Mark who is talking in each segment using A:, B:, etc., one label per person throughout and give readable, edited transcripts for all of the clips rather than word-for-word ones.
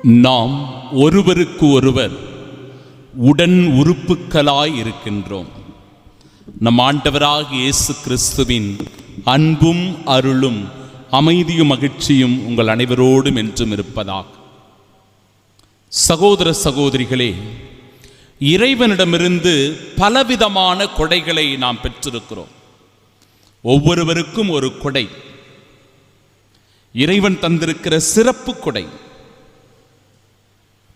A: நாம் ஒருவருக்கு ஒருவர் உடன் உறுப்புக்களாய் இருக்கின்றோம். நம் ஆண்டவராகிய இயேசு கிறிஸ்துவின் அன்பும் அருளும் அமைதியும் மகிழ்ச்சியும் உங்கள் அனைவரோடும் என்றும் இருப்பதாக. சகோதர சகோதரிகளே, இறைவனிடமிருந்து பலவிதமான கொடைகளை நாம் பெற்றிருக்கிறோம். ஒவ்வொருவருக்கும் ஒரு கொடை, இறைவன் தந்திருக்கிற சிறப்பு கொடை.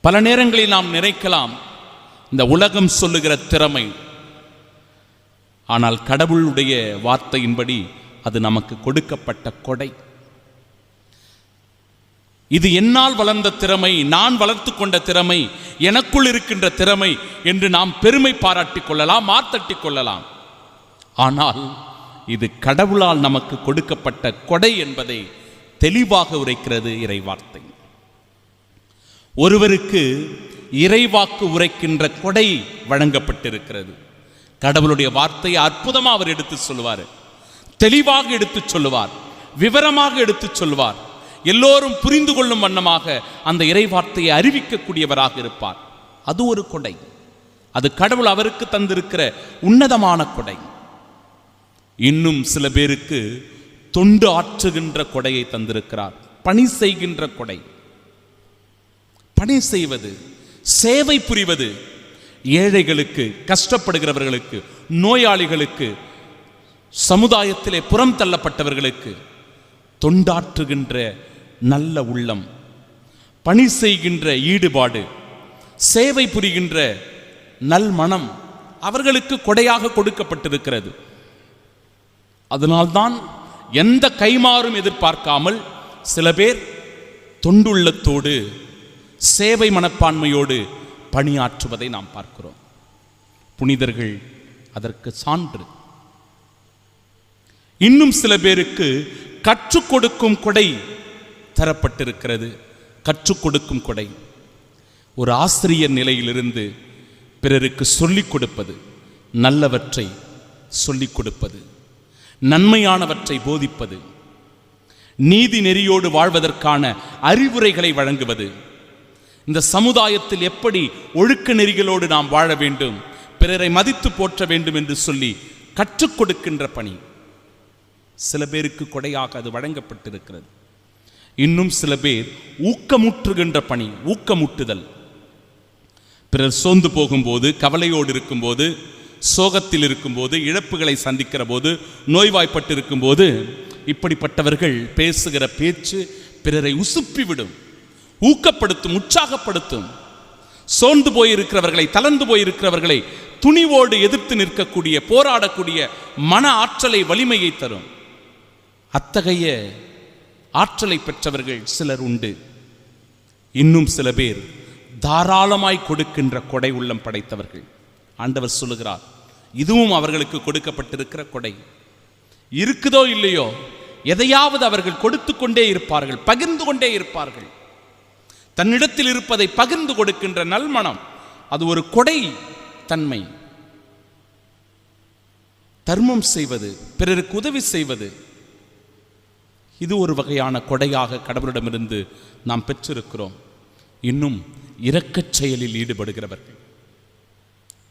A: பல நேரங்களில் நாம் நினைக்கலாம் இந்த உலகம் சொல்லுகிற திறமை, ஆனால் கடவுளுடைய வார்த்தையின்படி அது நமக்கு கொடுக்கப்பட்ட கொடை. இது என்னால் வளர்ந்த திறமை, நான் வளர்த்து கொண்ட திறமை, எனக்குள் இருக்கின்ற திறமை என்று நாம் பெருமை பாராட்டிக் கொள்ளலாம், மாத்தட்டிக் கொள்ளலாம். ஆனால் இது கடவுளால் நமக்கு கொடுக்கப்பட்ட கொடை என்பதை தெளிவாக உரைக்கிறது இறைவார்த்தை. ஒருவருக்கு இறைவாக்கு உரைக்கின்ற கொடை வழங்கப்பட்டிருக்கிறது. கடவுளுடைய வார்த்தையை அற்புதமாக அவர் எடுத்து சொல்லுவார், தெளிவாக எடுத்து சொல்லுவார், விவரமாக எடுத்து சொல்லுவார். எல்லோரும் புரிந்து கொள்ளும் வண்ணமாக அந்த இறை வார்த்தையை அறிவிக்கக்கூடியவராக இருப்பார். அது ஒரு கொடை, அது கடவுள் அவருக்கு தந்திருக்கிற உன்னதமான கொடை. இன்னும் சில பேருக்கு தொண்டு ஆற்றுகின்ற கொடையை தந்திருக்கிறார், பணி செய்கின்ற கொடை. பணி செய்வது, சேவை புரிவது, ஏழைகளுக்கு, கஷ்டப்படுகிறவர்களுக்கு, நோயாளிகளுக்கு, சமுதாயத்திலே புறம் தள்ளப்பட்டவர்களுக்கு தொண்டாற்றுகின்ற நல்ல உள்ளம், பணி செய்கின்ற ஈடுபாடு, சேவை புரிகின்ற நல் மனம் அவர்களுக்கு கொடையாக கொடுக்கப்பட்டிருக்கிறது. அதனால்தான் எந்த கைமாறும் எதிர்பார்க்காமல் சில பேர் தொண்டுள்ளத்தோடு சேவை மனப்பான்மையோடு பணியாற்றுவதை நாம் பார்க்கிறோம். புனிதர்கள் அதற்கு சான்று. இன்னும் சில பேருக்கு கற்றுக் கொடுக்கும் கொடை தரப்பட்டிருக்கிறது. கற்றுக் கொடுக்கும் கொடை, ஒரு ஆசிரியர் நிலையிலிருந்து பிறருக்கு சொல்லிக் கொடுப்பது, நல்லவற்றை சொல்லிக் கொடுப்பது, நன்மையானவற்றை போதிப்பது, நீதி நெறியோடு வாழ்வதற்கான அறிவுரைகளை வழங்குவது, இந்த சமுதாயத்தில் எப்படி ஒழுக்க நெறிகளோடு நாம் வாழ வேண்டும், பிறரை மதித்து போற்ற வேண்டும் என்று சொல்லி கற்றுக் கொடுக்கின்ற பணி சில பேருக்கு கொடையாக அது வழங்கப்பட்டிருக்கிறது. இன்னும் சில பேர் ஊக்கமுற்றுகின்ற பணி, ஊக்கமுட்டுதல். பிறர் சோர்ந்து போகும்போது, கவலையோடு இருக்கும்போது, சோகத்தில் இருக்கும்போது, இழப்புகளை சந்திக்கிற போது, நோய்வாய்ப்பட்டு இருக்கும்போது இப்படிப்பட்டவர்கள் பேசுகிற பேச்சு பிறரை உசுப்பிவிடும், ஊக்கப்படுத்தும், உற்சாகப்படுத்தும். சோர்ந்து போயிருக்கிறவர்களை, தளர்ந்து போயிருக்கிறவர்களை துணிவோடு எதிர்த்து நிற்கக்கூடிய, போராடக்கூடிய மன ஆற்றலை, வலிமையை தரும். அத்தகைய ஆற்றலை பெற்றவர்கள் சிலர் உண்டு. இன்னும் சில பேர் தாராளமாய் கொடுக்கின்ற கொடை உள்ளம் படைத்தவர்கள். ஆண்டவர் சொல்லுகிறார், இதுவும் அவர்களுக்கு கொடுக்கப்பட்டிருக்கிற கொடை. இருக்குதோ இல்லையோ, எதையாவது அவர்கள் கொடுத்து கொண்டே இருப்பார்கள், பகிர்ந்து கொண்டே இருப்பார்கள். தன்னிடத்தில் இருப்பதை பகிர்ந்து கொடுக்கின்ற நல்மனம், அது ஒரு கொடை தன்மை. தர்மம் செய்வது, பிறருக்கு உதவி செய்வது, இது ஒரு வகையான கொடையாக கடவுளிடமிருந்து நாம் பெற்றிருக்கிறோம். இன்னும் இரக்கச் செயலில் ஈடுபடுகிறவர்கள்.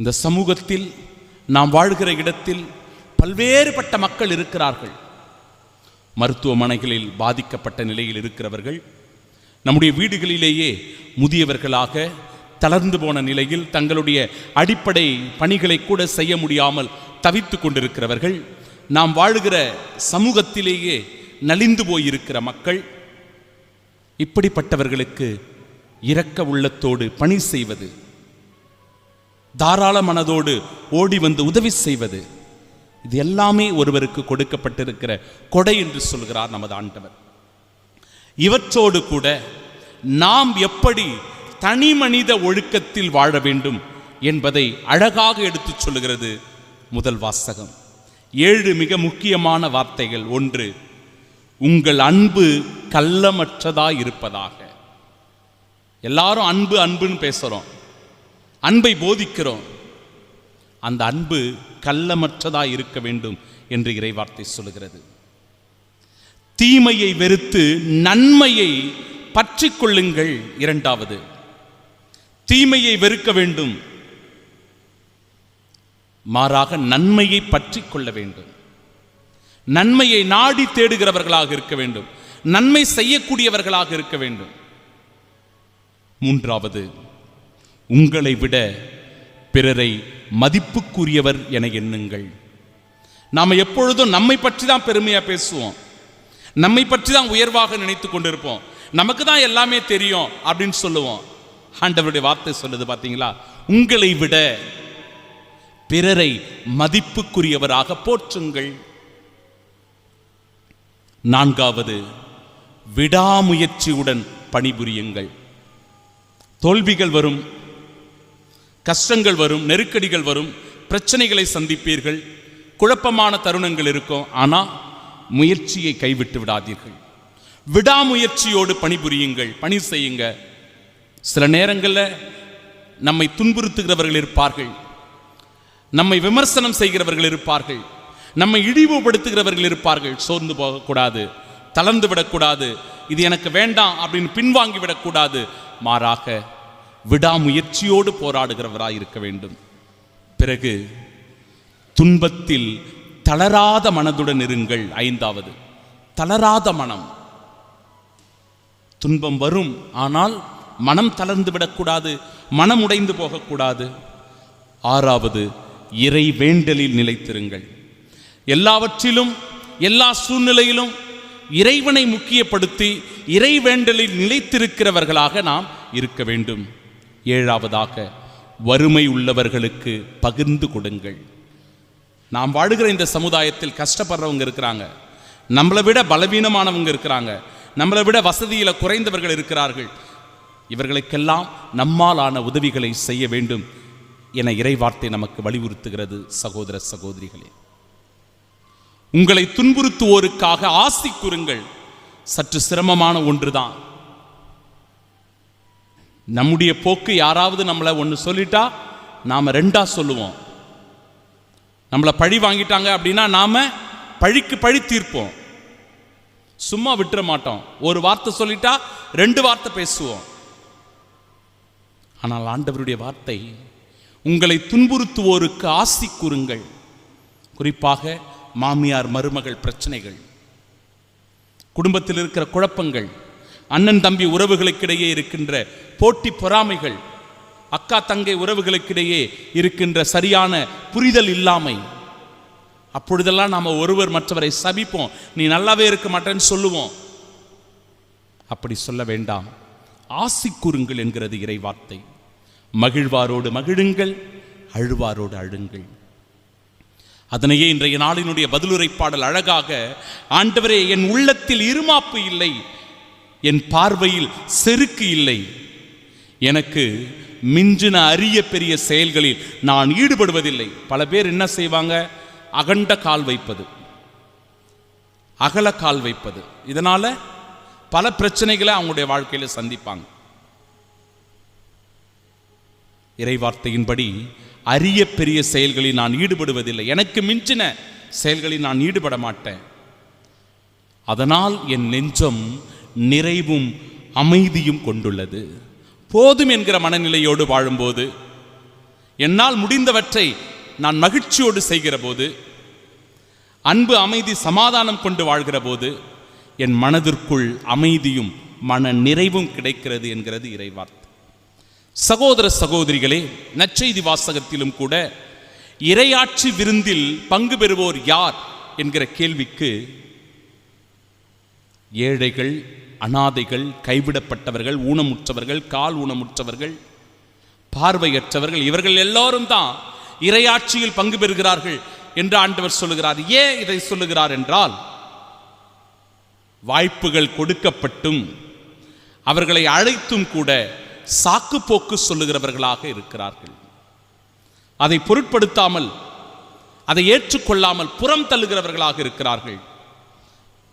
A: இந்த சமூகத்தில் நாம் வாழ்கிற இடத்தில் பல்வேறுபட்ட மக்கள் இருக்கிறார்கள். மருத்துவமனைகளில் பாதிக்கப்பட்ட நிலையில் இருக்கிறவர்கள், நம்முடைய வீடுகளிலேயே முதியவர்களாக தளர்ந்து போன நிலையில் தங்களுடைய அடிப்படை பணிகளை கூட செய்ய முடியாமல் தவித்து கொண்டிருக்கிறவர்கள், நாம் வாழுகிற சமூகத்திலேயே நலிந்து போயிருக்கிற மக்கள், இப்படிப்பட்டவர்களுக்கு இரக்க உள்ளத்தோடு பணி செய்வது, தாராள மனதோடு ஓடி வந்து உதவி செய்வது, இது எல்லாமே ஒருவருக்கு கொடுக்கப்பட்டிருக்கிற கொடை என்று சொல்கிறார் நமது ஆண்டவர். இவற்றோடு கூட நாம் எப்படி தனி மனித ஒழுக்கத்தில் வாழ வேண்டும் என்பதை அழகாக எடுத்துச் சொல்லுகிறது முதல் வாசகம். 7 மிக முக்கியமான வார்த்தைகள். 1, உங்கள் அன்பு கள்ளமற்றதாய் இருப்பதாக. எல்லாரும் அன்பு அன்புன்னு பேசுகிறோம், அன்பை போதிக்கிறோம். அந்த அன்பு கள்ளமற்றதாய் இருக்க வேண்டும் என்று இறைவார்த்தை சொல்லுகிறது. தீமையை வெறுத்து நன்மையை பற்றி கொள்ளுங்கள். இரண்டாவது, தீமையை வெறுக்க வேண்டும், மாறாக நன்மையை பற்றி கொள்ள வேண்டும். நன்மையை நாடி தேடுகிறவர்களாக இருக்க வேண்டும், நன்மை செய்யக்கூடியவர்களாக இருக்க வேண்டும். மூன்றாவது, உங்களை விட பிறரை மதிப்புக்குரியவர் என எண்ணுங்கள். நாம் எப்பொழுதும் நம்மை பற்றி தான் பெருமையா பேசுவோம், நம்மை பற்றி தான் உயர்வாக நினைத்து கொண்டிருப்போம், நமக்கு தான் எல்லாமே தெரியும் அப்படின்னு சொல்லுவோம். ஆண்டவருடைய வார்த்தை சொல்லுது பார்த்தீங்களா, உங்களை விட பிறரை மதிப்புக்குரியவராக போற்றுங்கள். நான்காவது, விடாமுயற்சியுடன் பணிபுரியுங்கள். தோல்விகள் வரும், கஷ்டங்கள் வரும், நெருக்கடிகள் வரும், பிரச்சனைகளை சந்திப்பீர்கள், குழப்பமான தருணங்கள் இருக்கும். ஆனால் முயற்சியை கைவிட்டு விடாதீர்கள். விடாமுயற்சியோடு பணிபுரியுங்கள், பணி செய்யுங்க. சில நேரங்களில் நம்மை துன்புறுத்துகிறவர்கள் இருப்பார்கள், நம்மை விமர்சனம் செய்கிறவர்கள் இருப்பார்கள், நம்மை இழிவுபடுத்துகிறவர்கள் இருப்பார்கள். சோர்ந்து போகக்கூடாது, தளர்ந்து விடக்கூடாது, இது எனக்கு வேண்டாம் அப்படின்னு பின்வாங்கி விடக்கூடாது. மாறாக விடாமுயற்சியோடு போராடுகிறவராய் இருக்க வேண்டும். பிறகு துன்பத்தில் தளராத மனதுடன் இருங்கள். ஐந்தாவது, தளராத மனம். துன்பம் வரும், ஆனால் மனம் தளர்ந்து விடக்கூடாது, மனம் உடைந்து போகக்கூடாது. ஆறாவது, இறை வேண்டலில் நிலைத்திருங்கள். எல்லாவற்றிலும் எல்லா சூழ்நிலையிலும் இறைவனை முக்கியப்படுத்தி இறை வேண்டலில் நிலைத்திருக்கிறவர்களாக நாம் இருக்க வேண்டும். ஏழாவதாக, வறுமை உள்ளவர்களுக்கு பகிர்ந்து கொடுங்கள். நாம் வாழுகிற இந்த சமுதாயத்தில் கஷ்டப்படுறவங்க இருக்கிறாங்க, நம்மளை விட பலவீனமானவங்க இருக்கிறாங்க, நம்மளை விட வசதியில் குறைந்தவர்கள் இருக்கிறார்கள். இவர்களுக்கெல்லாம் நம்மாலான உதவிகளை செய்ய வேண்டும் என இறைவார்த்தை நமக்கு வலியுறுத்துகிறது. சகோதர சகோதரிகளே, உங்களை துன்புறுத்துவோருக்காக ஆசி கூறுங்கள். சற்று சிரமமான ஒன்றுதான். நம்முடைய போக்கு யாராவது நம்மளை ஒன்று சொல்லிட்டா நாம் ரெண்டா சொல்லுவோம். நம்மளை பழி வாங்கிட்டாங்க அப்படின்னா நாம் பழிக்கு பழி தீர்ப்போம், சும்மா விட்டுற மாட்டோம். ஒரு வார்த்தை சொல்லிட்டா ரெண்டு வார்த்தை பேசுவோம். ஆனால் ஆண்டவருடைய வார்த்தை, உங்களை துன்புறுத்துவோருக்கு ஆசி கூறுங்கள். குறிப்பாக மாமியார் மருமகள் பிரச்சனைகள், குடும்பத்தில் இருக்கிற குழப்பங்கள், அண்ணன் தம்பி உறவுகளுக்கிடையே இருக்கின்ற போட்டி பொறாமைகள், அக்கா தங்கை உறவுகளுக்கிடையே இருக்கின்ற சரியான புரிதல் இல்லாமை. அப்பொழுதெல்லாம் நாம் ஒருவர் மற்றவரை சபிப்போம், நீ நல்லாவே இருக்க மாட்டேன்னு சொல்லுவோம். அப்படி சொல்ல வேண்டாம், ஆசி கூறுங்கள் என்கிறது இறைவார்த்தை. மகிழ்வாரோடு மகிழுங்கள், அழுவாரோடு அழுங்கள். அதனையே இன்றைய நாளினுடைய பதிலுரை பாடல் அழகாக, ஆண்டவரே என் உள்ளத்தில் இருமாப்பு இல்லை, என் பார்வையில் செருக்கு இல்லை, எனக்கு மிஞ்சின அரிய பெரிய செயல்களில் நான் ஈடுபடுவதில்லை. பல பேர் என்ன செய்வாங்க, அகண்ட கால் வைப்பது, அகல கால் வைப்பது, இதனால பல பிரச்சனைகளை அவங்களுடைய வாழ்க்கையில சந்திப்பாங்க. இறைவார்த்தையின்படி அரிய பெரிய செயல்களில் நான் ஈடுபடுவதில்லை, எனக்கு மிஞ்சின செயல்களில் நான் ஈடுபட மாட்டேன். அதனால் என் நெஞ்சம் நிறைவும் அமைதியும் கொண்டுள்ளது. போதும் என்கிற மனநிலையோடு வாழும்போது, என்னால் முடிந்தவற்றை நான் மகிழ்ச்சியோடு செய்கிற போது, அன்பு அமைதி சமாதானம் கொண்டு வாழ்கிற போது, என் மனதிற்குள் அமைதியும் மன நிறைவும் கிடைக்கிறது என்கிறது இறைவார்த்தை. சகோதர சகோதரிகளே, நற்செய்தி வாசகத்திலும் கூட இறையாட்சி விருந்தில் பங்கு பெறுவோர் யார் என்கிற கேள்விக்கு ஏழைகள், அனாதைகள், கைவிடப்பட்டவர்கள், ஊனமுற்றவர்கள், கால் ஊனமுற்றவர்கள், பார்வையற்றவர்கள், இவர்கள் எல்லோரும் தான் இறையாட்சியில் பங்கு பெறுகிறார்கள் என்று ஆண்டவர் சொல்லுகிறார். ஏன் இதை சொல்லுகிறார் என்றால், வாய்ப்புகள் கொடுக்கப்பட்டும் அவர்களை அழைத்தும் கூட சாக்கு போக்கு சொல்லுகிறவர்களாக இருக்கிறார்கள். அதை பொருட்படுத்தாமல், அதை ஏற்றுக்கொள்ளாமல் புறம் தள்ளுகிறவர்களாக இருக்கிறார்கள்.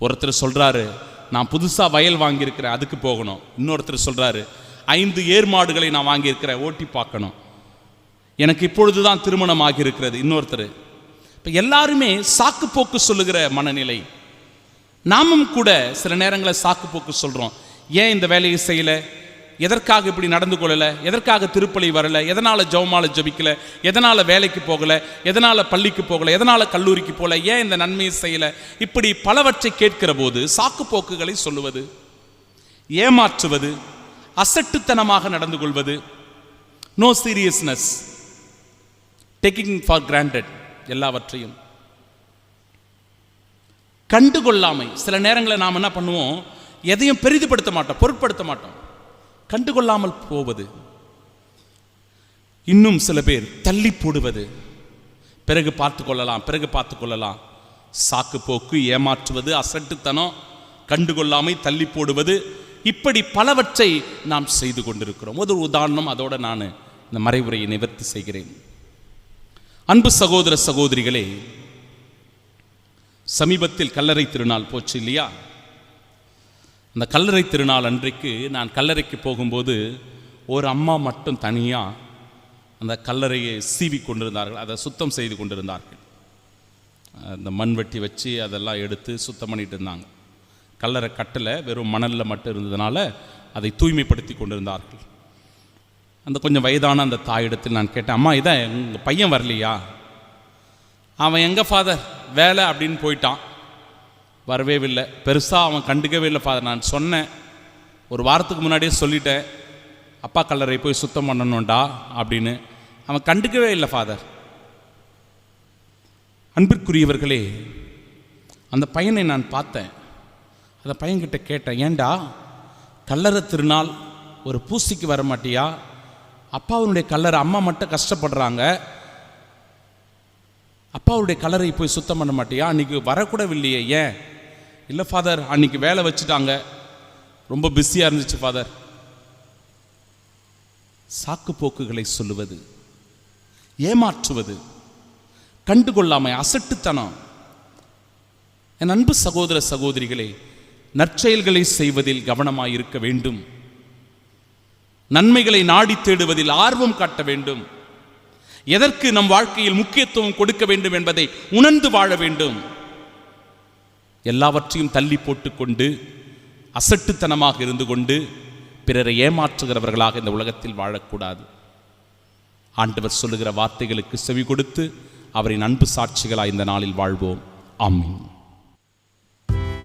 A: ஒருத்தர் சொல்றாரு, நான் புதுசா வயல் வாங்கியிருக்கிறேன், அதுக்கு போகணும். இன்னொருத்தர் சொல்றாரு, 5 ஏர் மாடுகளை நான் வாங்கியிருக்கிறேன், ஓட்டி பார்க்கணும், எனக்கு இப்பொழுதுதான் திருமணம் ஆகியிருக்கிறது. இன்னொருத்தர். இப்போ எல்லாருமே சாக்கு போக்கு சொல்லுகிற மனநிலை. நாமும் கூட சில நேரங்களில் சாக்கு போக்கு சொல்றோம். ஏன் இந்த வேலையை செய்யலை, எதற்காக இப்படி நடந்து கொள்ளலை, எதற்காக திருப்பலி வரலை, எதனால் ஜெபமாலை ஜபிக்கலை, எதனால் வேலைக்கு போகலை, எதனால் பள்ளிக்கு போகலை, எதனால் கல்லூரிக்கு போகலை, ஏன் இந்த நன்மையை செய்யலை, இப்படி பலவற்றை கேட்கிற போது சாக்கு போக்குகளை சொல்லுவது, ஏமாற்றுவது, அசட்டுத்தனமாக நடந்து கொள்வது, no seriousness, taking for granted, எல்லாவற்றையும் கண்டுகொள்ளாமை. சில நேரங்களில் நாம் என்ன பண்ணுவோம், எதையும் பெரிதுபடுத்த மாட்டோம், பொருட்படுத்த மாட்டோம், கண்டுகொள்ளாமல் போவது. இன்னும் சில பேர் தள்ளி போடுவது, பிறகு பார்த்து கொள்ளலாம், பிறகு பார்த்து கொள்ளலாம், சாக்கு போக்கு, ஏமாற்றுவது, அசட்டுத்தனம், கண்டுகொள்ளாமை, தள்ளி போடுவது, இப்படி பலவற்றை நாம் செய்து கொண்டிருக்கிறோம். ஒரு உதாரணம், அதோடு நான் இந்த மறைவுரையை நிவர்த்தி செய்கிறேன். அன்பு சகோதர சகோதரிகளே, சமீபத்தில் கல்லறை திருநாள் போச்சு இல்லையா? அந்த கல்லறை திருநாள் அன்றைக்கு நான் கல்லறைக்கு போகும்போது ஒரு அம்மா மட்டும் தனியாக அந்த கல்லறையை சீவி கொண்டிருந்தார்கள், அதை சுத்தம் செய்து கொண்டிருந்தார்கள். அந்த மண்வெட்டி வச்சு அதெல்லாம் எடுத்து சுத்தம் பண்ணிட்டு இருந்தாங்க. கல்லறை கட்டில் வெறும் மணலில் மட்டும் இருந்ததுனால அதை தூய்மைப்படுத்தி கொண்டிருந்தார்கள். அந்த கொஞ்சம் வயதான அந்த தாயிடத்தில் நான் கேட்டேன், அம்மா இதான் உங்கள் பையன் வரலையா? அவன் எங்கே ஃபாதர் வேலை அப்படின்னு போயிட்டான், வரவே இல்லை, பெருசாக அவன் கண்டுக்கவே இல்லை ஃபாதர். நான் சொன்னேன், ஒரு வாரத்துக்கு முன்னாடியே சொல்லிட்டேன், அப்பா கல்லறை போய் சுத்தம் பண்ணணும்டா அப்படின்னு. அவன் கண்டுக்கவே இல்லை ஃபாதர். அன்பிற்குரியவர்களே, அந்த பையனை நான் பார்த்தேன். அந்த பையன்கிட்ட கேட்டேன், ஏண்டா கல்லறை திருநாள் ஒரு பூசிக்கு வர மாட்டியா? அப்பாவுடைய கல்லறை, அம்மா மட்டும் கஷ்டப்படுறாங்க, அப்பாவுடைய கல்லறை போய் சுத்தம் பண்ண மாட்டியா? அன்றைக்கி வரக்கூடவில்லையே, ஏன்? இல்லை ஃபாதர், அன்றைக்கி வேலை வச்சுட்டாங்க, ரொம்ப பிஸியாக இருந்துச்சு ஃபாதர். சாக்கு போக்குகளை சொல்லுவது, ஏமாற்றுவது, கண்டுகொள்ளாமை, அசட்டுத்தனம். என் அன்பு சகோதர சகோதரிகளே, நற்செயல்களை செய்வதில் கவனமாக இருக்க வேண்டும். நன்மைகளை நாடி தேடுவதில் ஆர்வம் காட்ட வேண்டும். எதற்கு நம் வாழ்க்கையில் முக்கியத்துவம் கொடுக்க வேண்டும் என்பதை உணர்ந்து வாழ வேண்டும். எல்லாவற்றையும் தள்ளி போட்டுக்கொண்டு அசட்டுத்தனமாக இருந்து கொண்டு பிறரை ஏமாற்றுகிறவர்களாக இந்த உலகத்தில் வாழக்கூடாது. ஆண்டவர் சொல்லுகிற வார்த்தைகளுக்கு செவி கொடுத்து அவரின் அன்பு சாட்சிகளாய் இந்த நாளில் வாழ்வோம். ஆமென்.